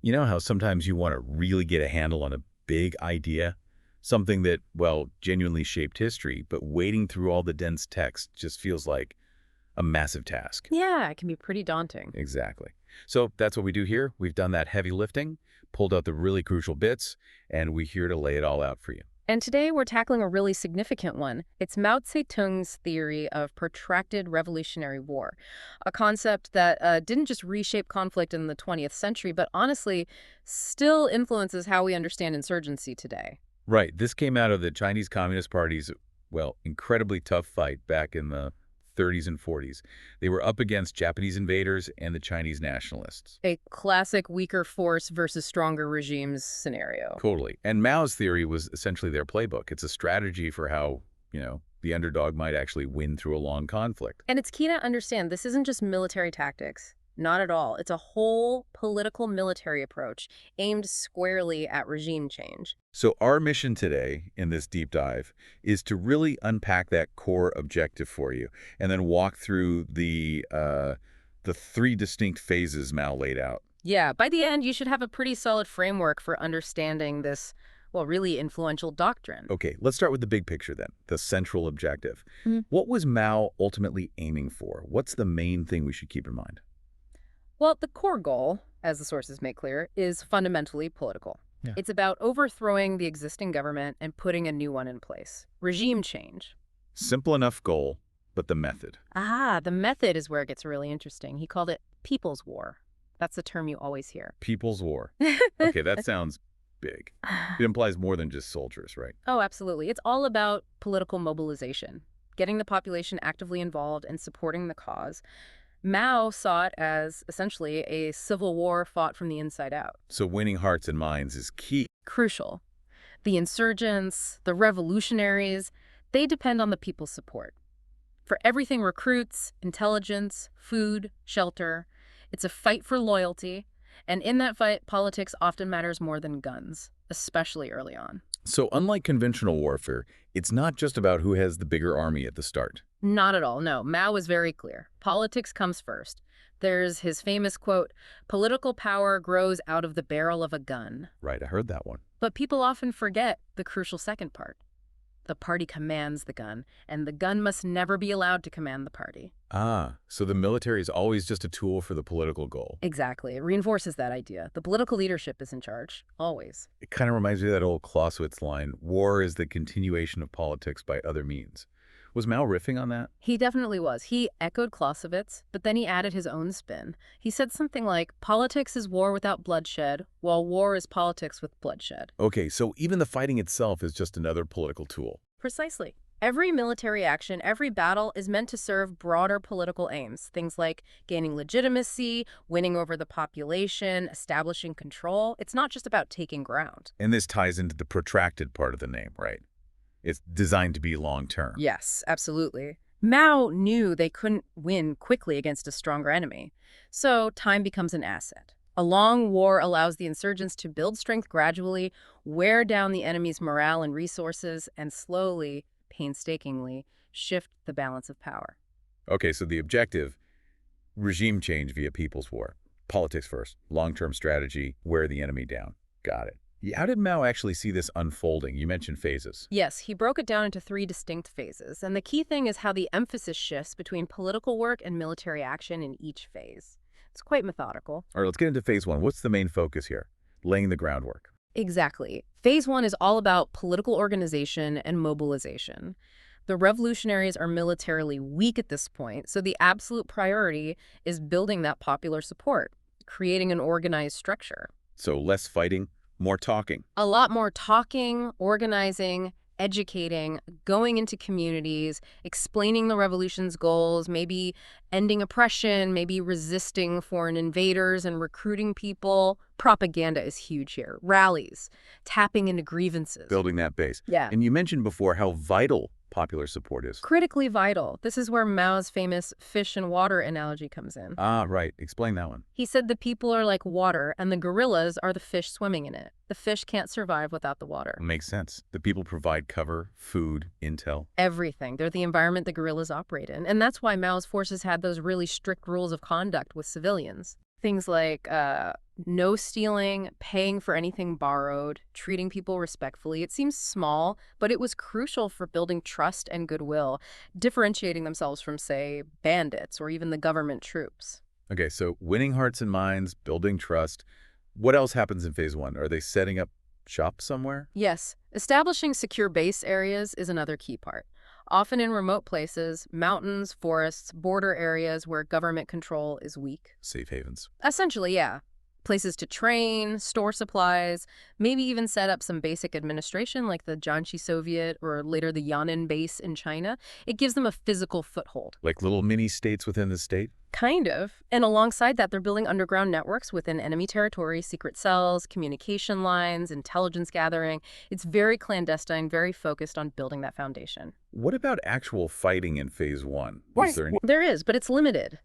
You know how sometimes you want to really get a handle on a big idea? Something that, well, genuinely shaped history, but wading through all the dense text just feels like a massive task. Yeah, it can be pretty daunting. Exactly. So that's what we do here. We've done that heavy lifting, pulled out the really crucial bits, and we're here to lay it all out for you. And today we're tackling a really significant one. It's Mao Zedong's theory of protracted revolutionary war, a concept that didn't just reshape conflict in the 20th century, but honestly still influences how we understand insurgency today. Right. This came out of the Chinese Communist Party's, well, incredibly tough fight back in the 30s and 40s. They were up against Japanese invaders and the Chinese nationalists. A classic weaker force versus stronger regimes scenario. Totally. And Mao's theory was essentially their playbook. It's a strategy for how, the underdog might actually win through a long conflict. And it's key to understand this isn't just military tactics. Not at all. It's a whole political military approach aimed squarely at regime change. So our mission today in this deep dive is to really unpack that core objective for you and then walk through the three distinct phases Mao laid out. Yeah, by the end, you should have a pretty solid framework for understanding this, well, really influential doctrine. Okay, let's start with the big picture then, the central objective. Mhm. What was Mao ultimately aiming for? What's the main thing we should keep in mind? Well, the core goal, as the sources make clear, is fundamentally political. Yeah. It's about overthrowing the existing government and putting a new one in place. Regime change. Simple enough goal, but the method. Ah, the method is where it gets really interesting. He called it people's war. That's the term you always hear. People's War. Okay, that sounds big. It implies more than just soldiers, right? Oh, absolutely. It's all about political mobilization, getting the population actively involved and supporting the cause. Mao saw it as essentially a civil war fought from the inside out. So winning hearts and minds is key. Crucial. The insurgents, the revolutionaries, they depend on the people's support. For everything recruits, intelligence, food, shelter, it's a fight for loyalty. And in that fight, politics often matters more than guns, especially early on. So unlike conventional warfare, it's not just about who has the bigger army at the start. Not at all, no. Mao was very clear. Politics comes first. There's his famous quote, "Political power grows out of the barrel of a gun." Right, I heard that one. But people often forget the crucial second part. The party commands the gun, and the gun must never be allowed to command the party. Ah, so the military is always just a tool for the political goal. Exactly. It reinforces that idea. The political leadership is in charge, always. It kind of reminds me of that old Clausewitz line, war is the continuation of politics by other means. Was Mao riffing on that? He definitely was. He echoed Clausewitz, but then he added his own spin. He said something like, politics is war without bloodshed, while war is politics with bloodshed. Okay, so even the fighting itself is just another political tool. Precisely. Every military action, every battle is meant to serve broader political aims. Things like gaining legitimacy, winning over the population, establishing control. It's not just about taking ground. And this ties into the protracted part of the name, right? It's designed to be long-term. Yes, absolutely. Mao knew they couldn't win quickly against a stronger enemy. So time becomes an asset. A long war allows the insurgents to build strength gradually, wear down the enemy's morale and resources, and slowly, painstakingly, shift the balance of power. Okay, so the objective, regime change via people's war. Politics first, long-term strategy, wear the enemy down. Got it. How did Mao actually see this unfolding? You mentioned phases. Yes, he broke it down into three distinct phases, and the key thing is how the emphasis shifts between political work and military action in each phase. It's quite methodical. All right, let's get into phase one. What's the main focus here? Laying the groundwork. Exactly. Phase one is all about political organization and mobilization. The revolutionaries are militarily weak at this point, so the absolute priority is building that popular support, creating an organized structure. So less fighting, more talking. A lot more talking, organizing, educating, going into communities, explaining the revolution's goals, maybe ending oppression, maybe resisting foreign invaders and recruiting people. Propaganda is huge here. Rallies, tapping into grievances. Building that base. Yeah. And you mentioned before how vital popular support is. Critically vital. This is where Mao's famous fish and water analogy comes in. Ah, right. Explain that one. He said the people are like water and the gorillas are the fish swimming in it. The fish can't survive without the water. Makes sense. The people provide cover, food, intel. Everything. They're the environment the guerrillas operate in. And that's why Mao's forces had those really strict rules of conduct with civilians. Things like No stealing, paying for anything borrowed, treating people respectfully. It seems small, but it was crucial for building trust and goodwill, differentiating themselves from, say, bandits or even the government troops. Okay, so winning hearts and minds, building trust. What else happens in phase one? Are they setting up shop somewhere? Yes, establishing secure base areas is another key part. Often in remote places, mountains, forests, border areas where government control is weak. Safe havens. Essentially, yeah. Places to train, store supplies, maybe even set up some basic administration like the Jiangxi Soviet or later the Yan'an base in China. It gives them a physical foothold. Like little mini states within the state? Kind of. And alongside that, they're building underground networks within enemy territory, secret cells, communication lines, intelligence gathering. It's very clandestine, very focused on building that foundation. What about actual fighting in phase one? Is there any? There is, but it's limited.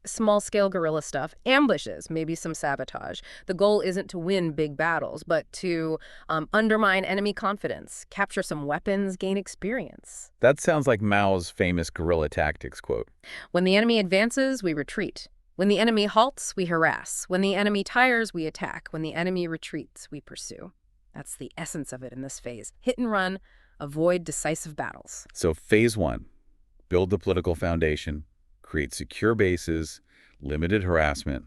Small-scale guerrilla stuff, ambushes, maybe some sabotage. The goal isn't to win big battles, but to undermine enemy confidence, capture some weapons, gain experience. That sounds like Mao's famous guerrilla tactics quote. When the enemy advances, we retreat. When the enemy halts, we harass. When the enemy tires, we attack. When the enemy retreats, we pursue. That's the essence of it in this phase. Hit and run, avoid decisive battles. So phase one, build the political foundation, create secure bases, limited harassment.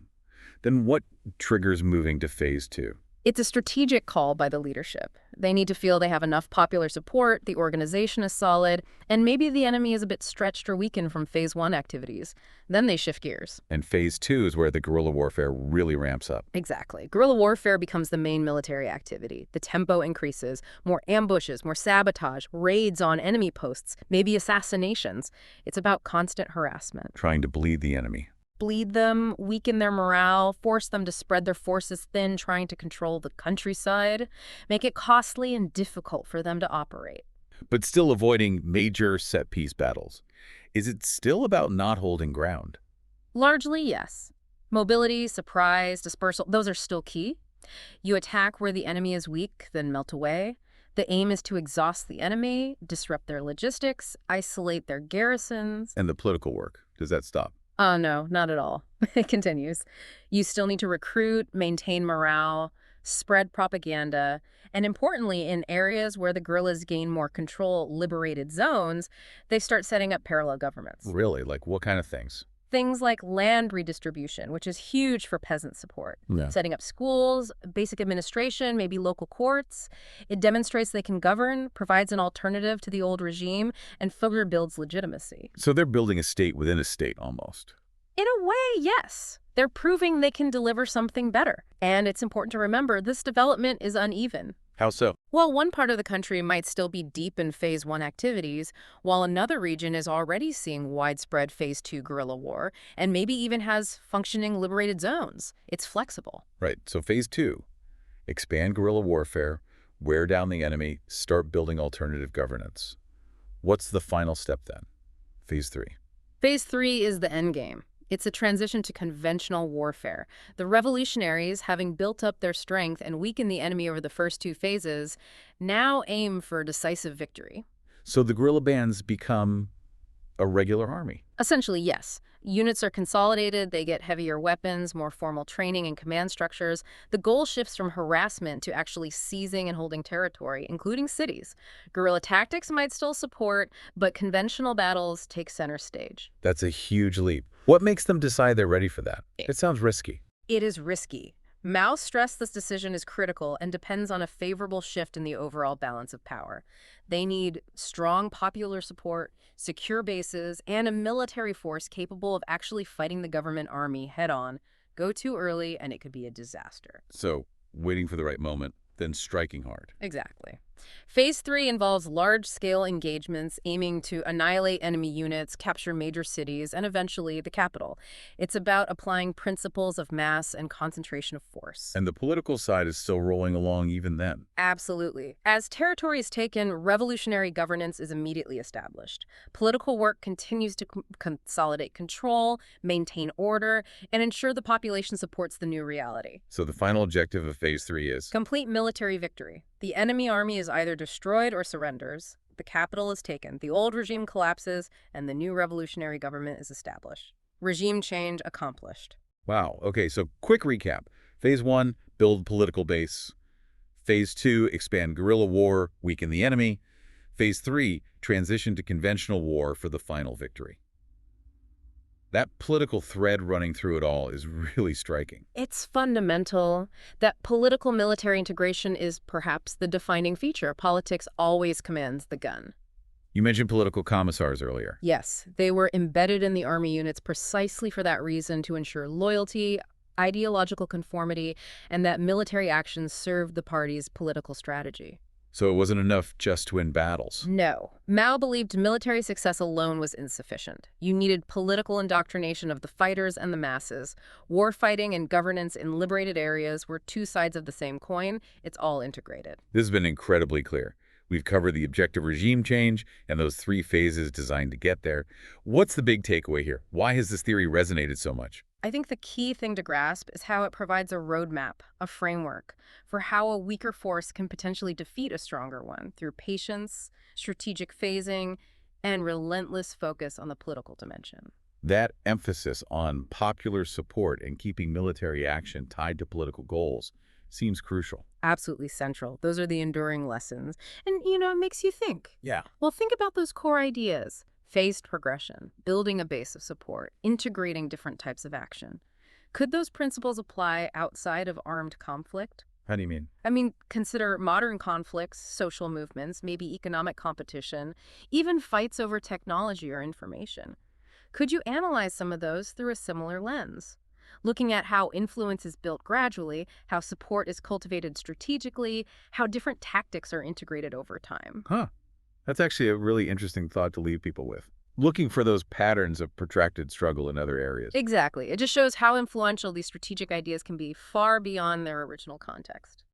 Then what triggers moving to phase two? It's a strategic call by the leadership. They need to feel they have enough popular support, the organization is solid, and maybe the enemy is a bit stretched or weakened from phase one activities. Then they shift gears. And phase two is where the guerrilla warfare really ramps up. Exactly. Guerrilla warfare becomes the main military activity. The tempo increases. More ambushes, more sabotage, raids on enemy posts, maybe assassinations. It's about constant harassment. Trying to bleed the enemy. Bleed them, weaken their morale, force them to spread their forces thin, trying to control the countryside, make it costly and difficult for them to operate. But still avoiding major set-piece battles. Is it still about not holding ground? Largely, yes. Mobility, surprise, dispersal, those are still key. You attack where the enemy is weak, then melt away. The aim is to exhaust the enemy, disrupt their logistics, isolate their garrisons. And the political work, does that stop? No, not at all. It continues. You still need to recruit, maintain morale, spread propaganda, and importantly, in areas where the guerrillas gain more control, liberated zones, they start setting up parallel governments. Really? Like what kind of things? Things like land redistribution, which is huge for peasant support. Yeah. Setting up schools, basic administration, maybe local courts. It demonstrates they can govern, provides an alternative to the old regime, and further builds legitimacy. So they're building a state within a state almost. In a way, yes. They're proving they can deliver something better. And it's important to remember this development is uneven. How so? Well, one part of the country might still be deep in phase one activities, while another region is already seeing widespread phase two guerrilla war, and maybe even has functioning liberated zones. It's flexible. Right. So phase two, expand guerrilla warfare, wear down the enemy, start building alternative governance. What's the final step then? Phase three. Phase three is the end game. It's a transition to conventional warfare. The revolutionaries, having built up their strength and weakened the enemy over the first two phases, now aim for decisive victory. So the guerrilla bands become a regular army. Essentially, yes. Units are consolidated, they get heavier weapons, more formal training and command structures. The goal shifts from harassment to actually seizing and holding territory, including cities. Guerrilla tactics might still support, but conventional battles take center stage. That's a huge leap. What makes them decide they're ready for that? It sounds risky. It is risky. Mao stressed this decision is critical and depends on a favorable shift in the overall balance of power. They need strong popular support, secure bases, and a military force capable of actually fighting the government army head-on. Go too early, and it could be a disaster. So, waiting for the right moment, then striking hard. Exactly. Phase 3 involves large-scale engagements aiming to annihilate enemy units, capture major cities, and eventually the capital. It's about applying principles of mass and concentration of force. And the political side is still rolling along even then. Absolutely. As territory is taken, revolutionary governance is immediately established. Political work continues to consolidate control, maintain order, and ensure the population supports the new reality. So the final objective of Phase 3 is? Complete military victory. The enemy army is either destroyed or surrenders. The capital is taken. The old regime collapses, and the new revolutionary government is established. Regime change accomplished. Wow. Okay, so quick recap. Phase 1, build political base. Phase 2, expand guerrilla war, weaken the enemy. Phase 3, transition to conventional war for the final victory. That political thread running through it all is really striking. It's fundamental that political military integration is perhaps the defining feature. Politics always commands the gun. You mentioned political commissars earlier. Yes, they were embedded in the army units precisely for that reason, to ensure loyalty, ideological conformity, and that military actions served the party's political strategy. So it wasn't enough just to win battles. No. Mao believed military success alone was insufficient. You needed political indoctrination of the fighters and the masses. War-fighting and governance in liberated areas were two sides of the same coin. It's all integrated. This has been incredibly clear. We've covered the objective regime change and those 3 phases designed to get there. What's the big takeaway here? Why has this theory resonated so much? I think the key thing to grasp is how it provides a roadmap, a framework, for how a weaker force can potentially defeat a stronger one through patience, strategic phasing, and relentless focus on the political dimension. That emphasis on popular support and keeping military action tied to political goals seems crucial. Absolutely central. Those are the enduring lessons. And, it makes you think. Yeah. Well, think about those core ideas. Phased progression, building a base of support, integrating different types of action. Could those principles apply outside of armed conflict? How do you mean? Consider modern conflicts, social movements, maybe economic competition, even fights over technology or information. Could you analyze some of those through a similar lens? Looking at how influence is built gradually, how support is cultivated strategically, how different tactics are integrated over time. Huh. That's actually a really interesting thought to leave people with. Looking for those patterns of protracted struggle in other areas. Exactly. It just shows how influential these strategic ideas can be far beyond their original context.